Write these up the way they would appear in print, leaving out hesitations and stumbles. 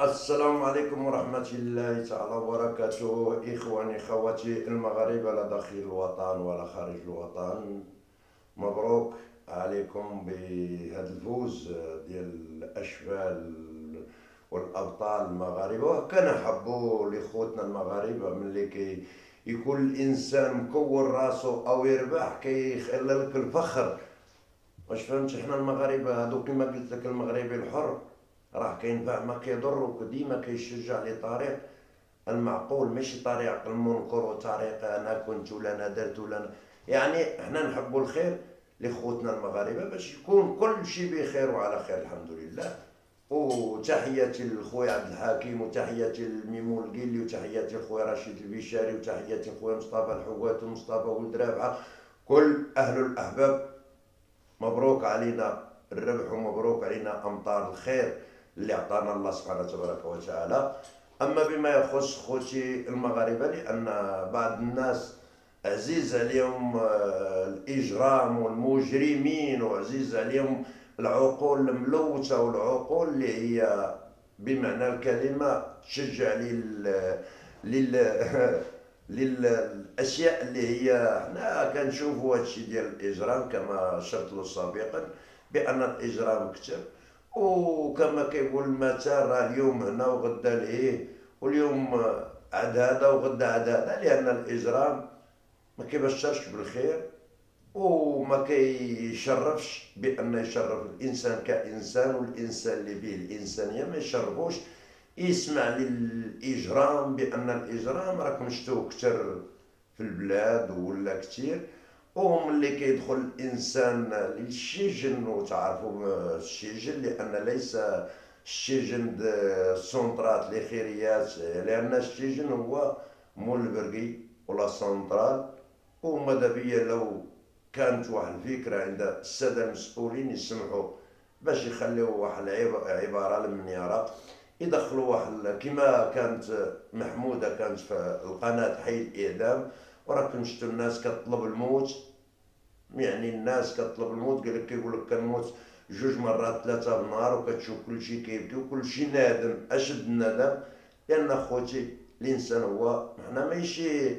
السلام عليكم ورحمة الله تعالى وبركاته. إخواني خواتي المغاربة لا داخل الوطن ولا خارج الوطن، مبروك عليكم بهذا الفوز ديال الأشبال والأبطال المغاربة. وكنحبوا لخوتنا المغاربة ملي يكون الإنسان مكون راسو أو يربح كيخلي الفخر. واش فهمتي؟ حنا المغاربه هادو كما قلت لك، المغربي الحر راه كينفع ما كيضر، وديما كيشجع لطريق المعقول، ماشي طريق المنكر وطريق انا كنت ولا انا درت ولا أنا. يعني حنا نحبوا الخير لخوتنا المغاربه باش يكون كل شيء بخير وعلى خير الحمد لله. وتحياتي لخويا عبد الحكيم، وتحياتي لميمون القيلي، وتحياتي لخويا رشيد البشاري، وتحياتي لخويا مصطفى الحوات ومصطفى ولد رابعه، كل اهل الاحباب. مبروك علينا الربح ومبروك علينا أمطار الخير اللي أعطانا الله سبحانه تبارك وتعالى. أما بما يخص خوتي المغاربة، لأن بعض الناس عزيز عليهم الإجرام والمجرمين، وعزيز عليهم العقول الملوثة والعقول اللي هي بمعنى الكلمة تشجع لل للاشياء اللي هي حنا كنشوفوا هادشي ديال الاجرام كما اشرت له سابقا بان الاجرام كتر. وكما كيقول المثل راه اليوم هنا وغدا لهيه، واليوم عاد هذا وغدا عاد هذا، لان الاجرام ما كيبشرش بالخير وما كيشرفش بان يشرف الانسان كانسان، والانسان اللي به الانسانيه ما يشرفوش يسمع للاجرام، بان الاجرام راكم شفتوه كثر في البلاد ولا كثير. وملي كيدخل الانسان للسجن، وتعرفوا السجن لان ليس السجن السونطرات لي خيريات، لان السجن هو مول البرقي ولا سونطرال. وماذا بيا لو كانت واحد الفكره عند الساده المسؤولين يسمحوا باش يخليو واحد العباره المنيره، يدخلوا واحد كما كانت محموده كانت في القناه حي الاعدام. وراكم شفتوا الناس كتطلب الموت، يعني الناس كتطلب الموت، قال لك كيقول لك كنموت جوج مرات ثلاثه في النهار، وكتشوف كل شيء كيبكي وكل شيء نادم اشد الندم. لان اخوتي الانسان هو حنا ماشي،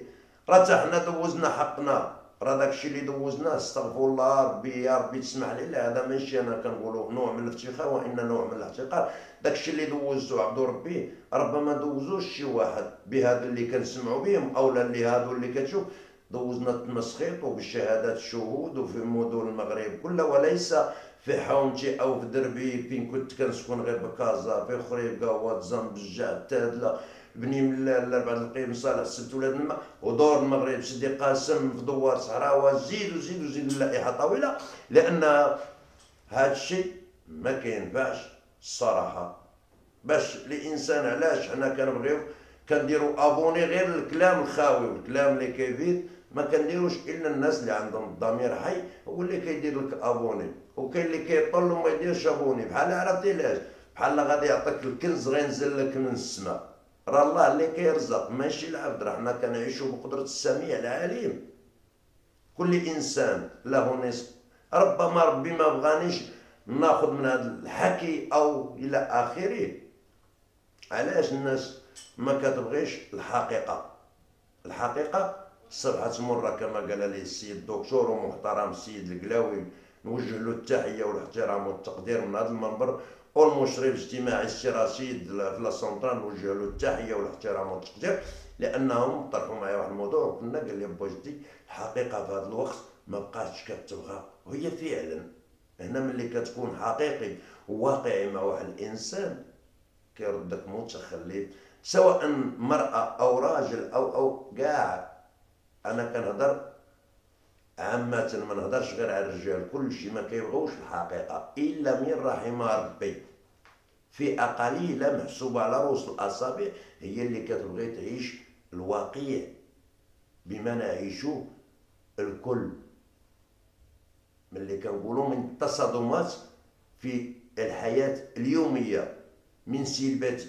راه حتى حنا دوزنا حقنا، راه داكشي اللي دوزناه استغفر الله ربي يا ربي تسمح لي، لا هذا ماشي انا كنقولوا نوع من الافتخار وان نوع من الاحتقار. داكشي اللي دوزتو عبدو ربي ربما دوزوش شي واحد بهذا اللي كنسمعوا بهم، اولا اللي هادو اللي كتشوف دوزنا التمسخيط وبالشهادات الشهود وفي مدن المغرب كلها، وليس في حومتي او في دربي فين كنت كنسكن غير بكازا، في خريبكا واتزان بجاع التادله بني ملال بعد القيم صالح ست ولاد الماء ودور المغرب سيدي قاسم في دوار صحراوه، زيدوا زيدوا زيدوا اللائحه طويله. لان هذا الشيء ما كينفعش الصراحه. باش الانسان علاش حنا كنبغيو كنديروا ابوني غير الكلام الخاوي والكلام اللي كيفيد، ما كنديروش الا الناس اللي عندهم الضمير حي هو اللي كيدير لك ابوني. وكاين اللي كيطل وما يديرش ابوني، بحال عرفتي علاش؟ بحال غادي يعطيك الكنز غينزل لك من السماء. راه الله اللي كيرزق ماشي العبد، راه حنا كنعيشوا بقدرة السميع العليم. كل انسان له نصف. ربما ربي ما بغانيش ناخذ من هذا الحكي او الى اخره. علاش الناس ما كتبغيش الحقيقه؟ الحقيقه صبحت مره كما قال لي السيد الدكتور ومحترم السيد القلاوي، نوجه له التحيه والاحترام والتقدير من هذا المنبر. والمشرف الاجتماعي السي رشيد في لا سونطرال نوجه له التحيه والاحترام والتقدير، لانهم طرحوا معايا واحد الموضوع وكنا قال لي بوجدي الحقيقه في هذا الوقت ما بقاتش كتبغى، وهي فعلا هنا ملي كتكون حقيقي وواقعي مع واحد الانسان كيردك متخلف، سواء مرأة أو راجل أو كاع. أنا كنهضر عامة، ما نهضرش غير على الرجال، كلشي ما كيبغوش الحقيقة إلا من رحم ربي. فئة قليلة محسوبة على رؤوس الأصابع هي اللي كتبغي تعيش الواقع بما نعيشو الكل. ملي كنقولوا من التصادمات في الحياة اليومية، من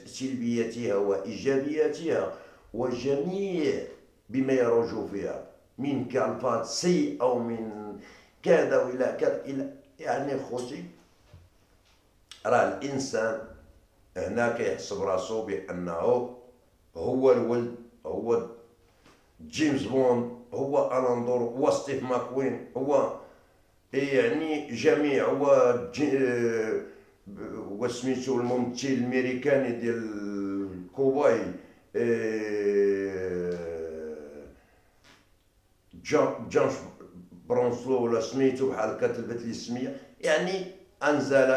سلبياتها وإيجابياتها وجميع بما يروج فيها من كالفاظ سيئة أو من كذا وإلى كذا إلى، يعني خوتي راه الإنسان هنا كيحسب راسو بانه هو الولد، هو جيمس بوند، هو الان دور، هو ستيف ماكوين، هو يعني جميع، هو وسميتو الممثل الامريكاني ديال الكوباي، جون برونسلو ولا سميتو بحال هكا تلبت لي السميه، يعني انزل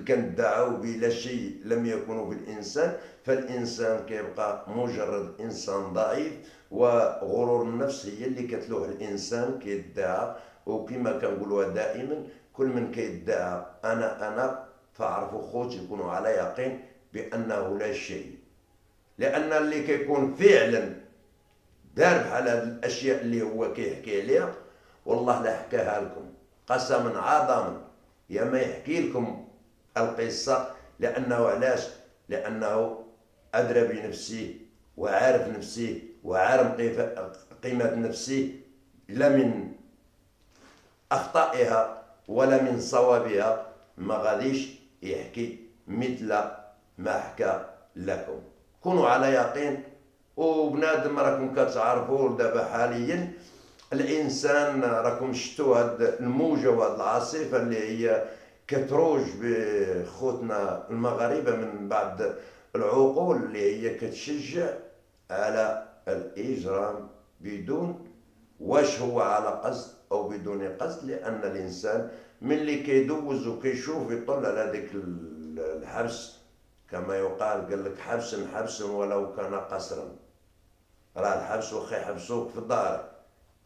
كندعوا بلا شيء لم يكونوا بالانسان، فالانسان كيبقى مجرد انسان ضعيف، وغرور النفس هي اللي كتلوه الانسان كيدعى. وكما كنقولوها دائما، كل من كيدعى انا فاعرفوا خوتي يكونوا على يقين بانه لا شيء، لان اللي كيكون فعلا دار بحال هاد الاشياء اللي هو كيحكي عليها، والله لا حكاها لكم قسما عظما، يا ما يحكي لكم القصه. لانه علاش؟ لانه ادرى بنفسه وعارف نفسه وعارف قيمه نفسه، لا من اخطائها ولا من صوابها، ما غاديش يحكي مثل ما حكى لكم. كونوا على يقين. وبنادم راكم كتعرفوا دابا حاليا الانسان، راكم شفتوا هاد الموجه وهاد العاصفه اللي هي كتروج بخوتنا المغاربه من بعض العقول اللي هي كتشجع على الاجرام بدون واش هو على قصد او بدون قصد. لان الانسان ملي كيدوز وكيشوف يطل على ديك الحبس، كما يقال، قال لك حبس ولو كان قصرا. راه الحبس واخا يحبسوك في دارك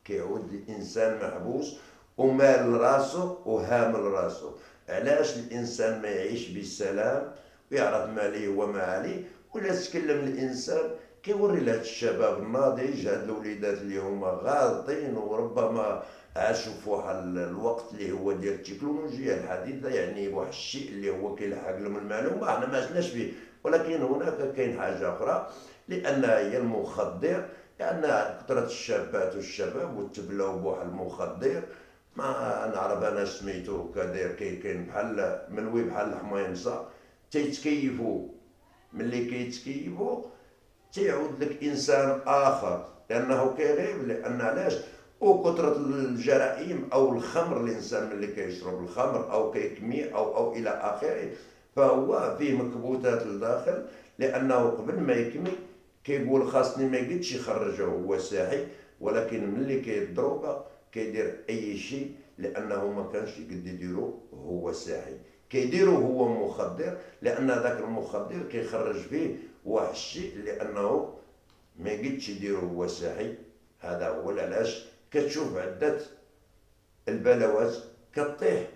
كيعود الانسان محبوس ومال راسو وهامل راسو. علاش الانسان ما يعيش بالسلام ويعرف ما ليه وما عليه؟ ولا تكلم الانسان كيوري لهاد الشباب الناضج، هاد الوليدات اللي هما غالطين وربما عاشوا في واحد الوقت اللي هو ديال التكنولوجيا الحديثه، يعني واحد الشيء اللي هو كيلحق لهم المعلومه احنا ما عشناش فيه. ولكن هناك كاين حاجه اخرى، لان هي المخدر. لان كثره الشابات والشباب وتبلاو بواحد المخدر، ما نعرف انا سميتو كداير، كاين بحال ملوي بحال الحميمصه، تيتكيفوا. ملي كيتكيفوا تيعود لك انسان اخر، لانه كيغيب. لان علاش؟ وكثرة الجرائم او الخمر، الانسان ملي كيشرب الخمر او كيكمي او الى اخره، فهو فيه مكبوتات لداخل. لانه قبل ما يكمي كيقول خاصني ما يقدش يخرجه هو ساحي، ولكن ملي كيدروغا كيدير اي شيء لانه ما كانش يقد يديرو هو ساحي، كيديرو هو مخدر. لان ذاك المخدر كيخرج فيه واحد الشيء لانه ما يقدش يديرو هو ساحي. هذا هو علاش كتشوف عدة البلوات كطيح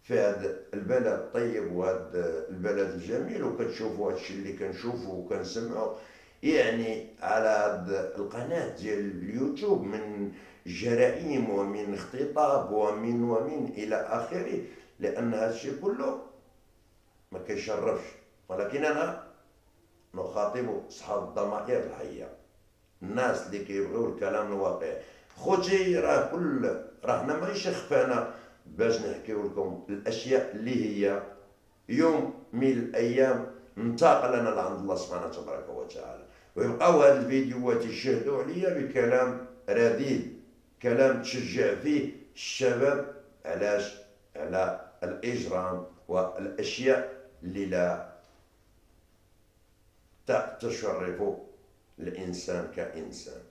في هذا البلد الطيب وهذا البلد الجميل، وكتشوفوا هذا الشيء اللي كنشوفوا وكنسمعوا يعني على هذه القناة ديال اليوتيوب من جرائم ومن اختطاف ومن إلى آخره. لأن هذا الشيء كله ما كيشرفش. ولكن أنا نخاطب أصحاب الضمائر الحية، الناس اللي كيبغيو الكلام الواقعي. خوتي راه حنا ماشي خفانا باش نحكيو لكم الاشياء اللي هي يوم من الايام انتقل لنا لعند الله سبحانه تبارك وتعالى. ويبقاو هاد الفيديوهات يشهدوا عليا بكلام رذيذ، كلام تشجع فيه الشباب. علاش؟ على الاجرام والاشياء اللي لا تشرف الانسان كانسان.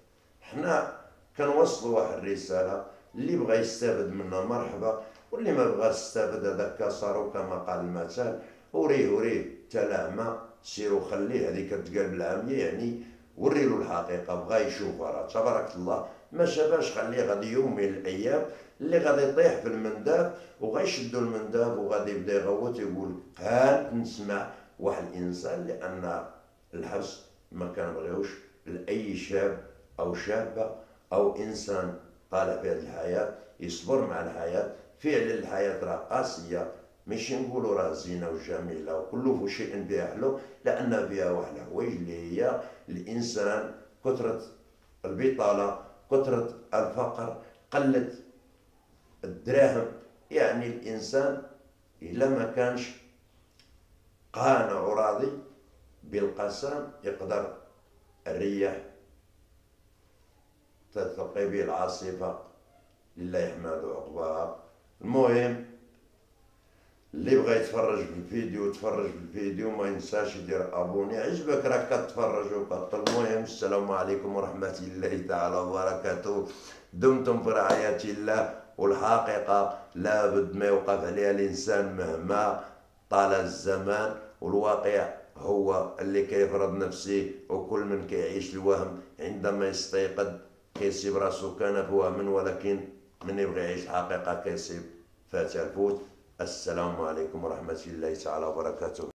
حنا كنوصلوا واحد الرساله، اللي بغى يستافد منها مرحبا، واللي ما بغاش يستافد هذاك كسرو كما قال المثل، وريه تلعمى سيرو خليه. هذيك كتقال بالعاميه، يعني وريلو الحقيقه، بغى يشوفها راه تبارك الله. ما شافاش خليه، غادي يوم من الايام اللي غادي يطيح في المنداب وغيشدوا المنداب وغادي يبدا يغوت يقول هانت نسمع واحد الانسان. لان الحبس ما كنبغيوش لاي شاب او شابه او انسان طالع في هذه الحياه يصبر مع الحياه. فعلا الحياه راه قاسيه، ماشي نقولوا راه زينه وجميله وكل شيء فيها حلو، لان فيها واحد الحوايج اللي هي الانسان، كثره البطاله، كثره الفقر، قله الدراهم. يعني الانسان الا ما كانش قانع وراضي بالقسم يقدر الرياح تلتقي به العاصفة، لله يحمد عقباها. المهم اللي بغى يتفرج في الفيديو تفرج في الفيديو، ما ينساش يدير ابوني. عجبك راك كتفرج وكطل. المهم السلام عليكم ورحمة الله تعالى وبركاته. دمتم في رعاية الله. والحقيقة لابد ما يوقف عليها الإنسان مهما طال الزمان، والواقع هو اللي كيفرض نفسه، وكل من كيعيش الوهم عندما يستيقظ كيسيب راسو كان في وهم، ولكن من يبغي يعيش الحقيقة كيسيب فات الفوت. السلام عليكم ورحمة الله تعالى وبركاته.